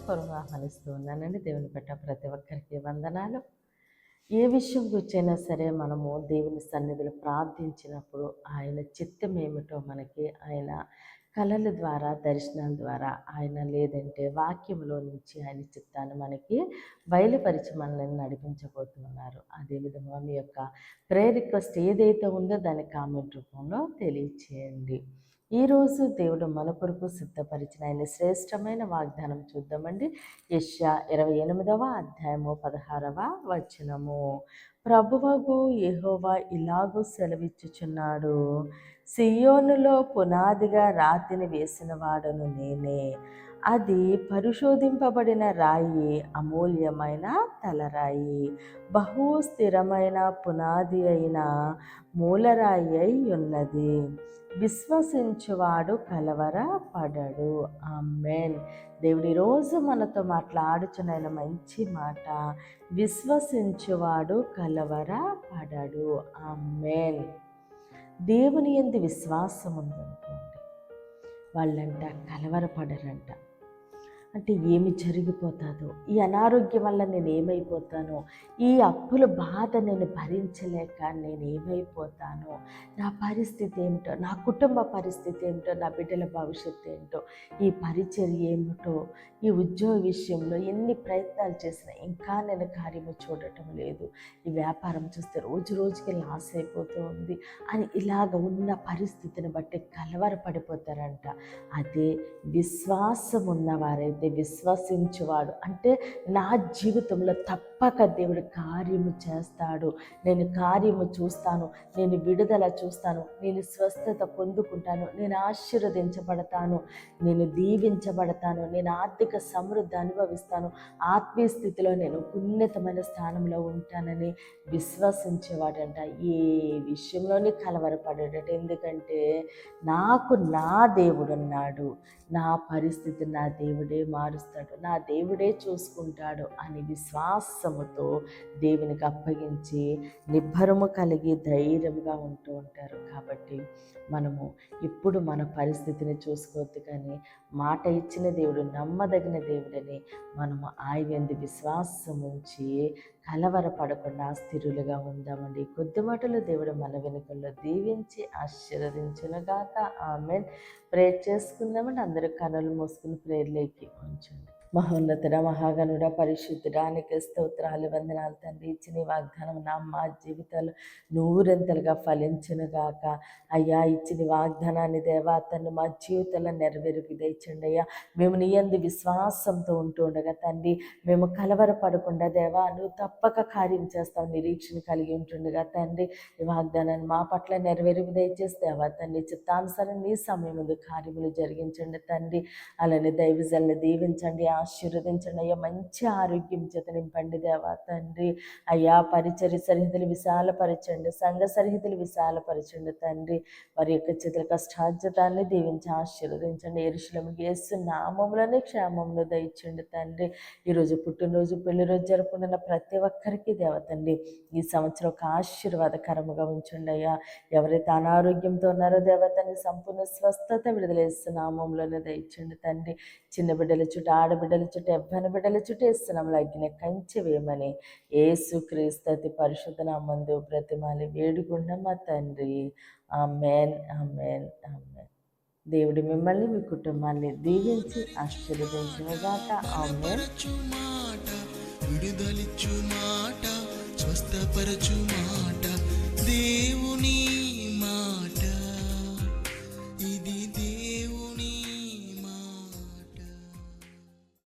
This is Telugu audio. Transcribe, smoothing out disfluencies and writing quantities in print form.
హృదయపూర్వకంగా ఆహ్వానిస్తూ ఉన్నానండి. దేవుని పట్ల ప్రతి ఒక్కరికి వందనాలు. ఏ విషయం గురించైనా సరే మనము దేవుని సన్నిధిలో ప్రార్థించినప్పుడు ఆయన చిత్తం ఏమిటో మనకి ఆయన కళల ద్వారా, దర్శనాల ద్వారా ఆయన లేదంటే వాక్యంలో నుంచి ఆయన చిత్తాన్ని మనకి బయలుపరిచి మనల్ని నడిపించబోతున్నారు. అదేవిధంగా మీ యొక్క ప్రేయర్ రిక్వెస్ట్ ఏదైతే ఉందో దాన్ని కామెంట్ రూపంలో తెలియచేయండి. ఈరోజు దేవుడు మన కొరకు సిద్ధపరిచిన ఆయన శ్రేష్టమైన వాగ్దానం చూద్దామండి. యెషయా 28వ అధ్యాయము 16వ వచనము. ప్రభువగు యెహోవా ఇలాగూ సెలవిచ్చుచున్నాడు, సియోనులో పునాదిగా రాతిని వేసిన వాడను నేనే. అది పరిశోధింపబడిన రాయి, అమూల్యమైన తలరాయి, బహు స్థిరమైన పునాది అయిన మూలరాయి అయి ఉన్నది. విశ్వసించువాడు కలవరపడడు. ఆమేన్. దేవుడు ఈరోజు మనతో మాట్లాడుచున్న మంచి మాట, విశ్వసించువాడు కలవరపడడు. ఆమేన్. దేవుని యందు విశ్వాసం ఉందనుకోండి, వాళ్ళంట కలవరపడరంట. అంటే ఏమి జరిగిపోతుందో, ఈ అనారోగ్యం వల్ల నేను ఏమైపోతానో, ఈ అప్పుల బాధ నేను భరించలేక నేను ఏమైపోతానో, నా పరిస్థితి ఏమిటో, నా కుటుంబ పరిస్థితి ఏమిటో, నా బిడ్డల భవిష్యత్తు ఏంటో, ఈ పరిచర్య ఏమిటో, ఈ ఉద్యోగ విషయంలో ఎన్ని ప్రయత్నాలు చేసినా ఇంకా నేను కార్యము చూడటం లేదు, ఈ వ్యాపారం చూస్తే రోజు రోజుకి లాస్ అయిపోతూ ఉంది అని ఇలాగ ఉన్న పరిస్థితిని బట్టి కలవరపడిపోతారంట. అదే విశ్వాసం ఉన్నవారైతే, విశ్వసించువాడు అంటే నా జీవితంలో తప్పక దేవుడు కార్యము చేస్తాడు, నేను కార్యము చూస్తాను, నేను విడుదల చూస్తాను, నేను స్వస్థత పొందుకుంటాను, నేను ఆశీర్వదించబడతాను, నేను దీవించబడతాను, నేను ఆర్థిక సమృద్ధి అనుభవిస్తాను, ఆత్మీయ స్థితిలో నేను ఉన్నతమైన స్థానంలో ఉంటానని విశ్వసించేవాడంట. ఏ విషయంలోనే కలవరపడేటట్టు. ఎందుకంటే నాకు నా దేవుడు ఉన్నాడు, నా పరిస్థితి నా దేవుడే మారుస్తాడు, నా దేవుడే చూసుకుంటాడు అని విశ్వాసముతో దేవునికి అప్పగించి నిబ్బరము కలిగి ధైర్యంగా ఉంటూ ఉంటారు. కాబట్టి మనము ఇప్పుడు మన పరిస్థితిని చూసుకోవద్దు, కానీ మాట ఇచ్చిన దేవుడు నమ్మదగిన దేవుడని మనము ఆయన విశ్వాసం ఉంచి కలవరపడకుండా స్థిరులుగా ఉందామండి. కొద్ది మాటలు దేవుడు మన వెనుకల్లో దీవించి ఆశీర్వదించునుగాక. ఆమేన్. ప్రేయర్ చేసుకుందామండి. అందరూ కనులు మూసుకుని ప్రేయర్లోకి ఉంచండి. మహోన్నతుడ, మహాగణుడ, పరిశుద్ధుడానికి స్తోత్రాలు, వందనాలు తండ్రి. ఇచ్చిన వాగ్దానం మా జీవితాలు నూరెంతలుగా ఫలించునుగాక. అయ్యా, ఇచ్చిన వాగ్దానాన్ని దేవా తండ్రి మా జీవితంలో నెరవేరుకు దయచండి అయ్యా. మేము నీ యందు విశ్వాసంతో ఉంటూ ఉండగా తండ్రి, మేము కలవరపడకుండా దేవా నువ్వు తప్పక కార్యం చేస్తావు నిరీక్షణ కలిగి ఉంటుండగా తండ్రి, ఈ వాగ్దానాన్ని మా పట్ల నెరవేరుకు దయచేసి దేవా తండ్రి, చిత్తానుసారం నీ సమయం ముందు కార్యములు జరిగించండి తండ్రి. అలానే దైవజల్ని దీవించండి, ఆశీర్వదించండి అయ్యా. మంచి ఆరోగ్యం చేత నింపండి దేవా తండ్రి. అయ్యా, పరిచర్య సరిహద్దులు విశాలపరచండి, సంఘ సరిహద్దులు విశాలపరచండి తండ్రి. వారి యొక్క చేతుల కష్టార్జితాన్ని దీవించి ఆశీర్వదించండి. యెరూషలేముకు యేసు నామములోనే క్షేమమును దయచండి తండ్రి. ఈరోజు పుట్టినరోజు, పెళ్లి రోజు జరుపుకుంటున్న ప్రతి ఒక్కరికి దేవా తండ్రి ఈ సంవత్సరం ఒక ఆశీర్వాదకరముగా ఉంచండి అయ్యా. ఎవరైతే అనారోగ్యంతో ఉన్నారో దేవా తండ్రి సంపూర్ణ స్వస్థత విడుదలేస్తు నామంలోనే దయచండి తండ్రి. చిన్న బిడ్డల చుట్టూ, ఆడబిడ్డల చుట్టూ, ఎవ్వని బిడ్డల చుట్టూ ఇస్తున్నాములు అగ్ని కంచె వేయమని యేసు క్రీస్తు అతి పరిశుద్ధ నామందు బ్రతిమాలి వేడుకున్న మా తండ్రి. ఆమేన్, ఆమేన్, ఆమేన్. దేవుడు మిమ్మల్ని, మీ కుటుంబాన్ని దీవించి ఆశీర్వదించునుగాక. ఆమేన్. విడుదలిచ్చు మాట, స్వస్థపరచు మాట, దేవుని